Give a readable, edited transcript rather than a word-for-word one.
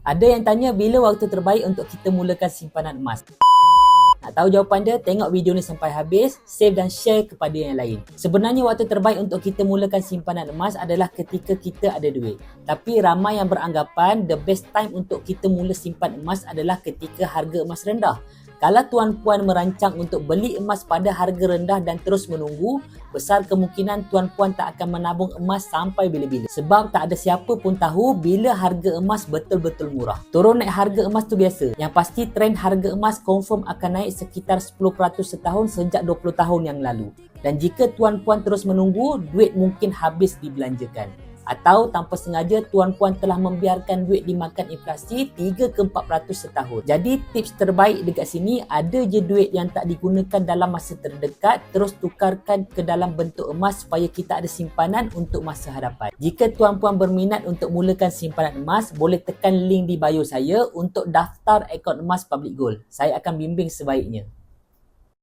Ada yang tanya bila waktu terbaik untuk kita mulakan simpanan emas. Nak tahu jawapan dia? Tengok video ni sampai habis, save dan share kepada yang lain. Sebenarnya waktu terbaik untuk kita mulakan simpanan emas adalah ketika kita ada duit. Tapi ramai yang beranggapan the best time untuk kita mula simpan emas adalah ketika harga emas rendah. Kalau tuan-puan merancang untuk beli emas pada harga rendah dan terus menunggu, besar kemungkinan tuan-puan tak akan menabung emas sampai bila-bila. Sebab tak ada siapa pun tahu bila harga emas betul-betul murah. Turun naik harga emas tu biasa. Yang pasti trend harga emas confirm akan naik sekitar 10% setahun sejak 20 tahun yang lalu. Dan jika tuan-puan terus menunggu, duit mungkin habis dibelanjakan. Atau tanpa sengaja tuan-puan telah membiarkan duit dimakan inflasi 3-4% setahun. Jadi tips terbaik dekat sini, ada je duit yang tak digunakan dalam masa terdekat, terus tukarkan ke dalam bentuk emas supaya kita ada simpanan untuk masa hadapan. Jika tuan-puan berminat untuk mulakan simpanan emas, boleh tekan link di bio saya untuk daftar akaun emas Public Gold. Saya akan bimbing sebaiknya.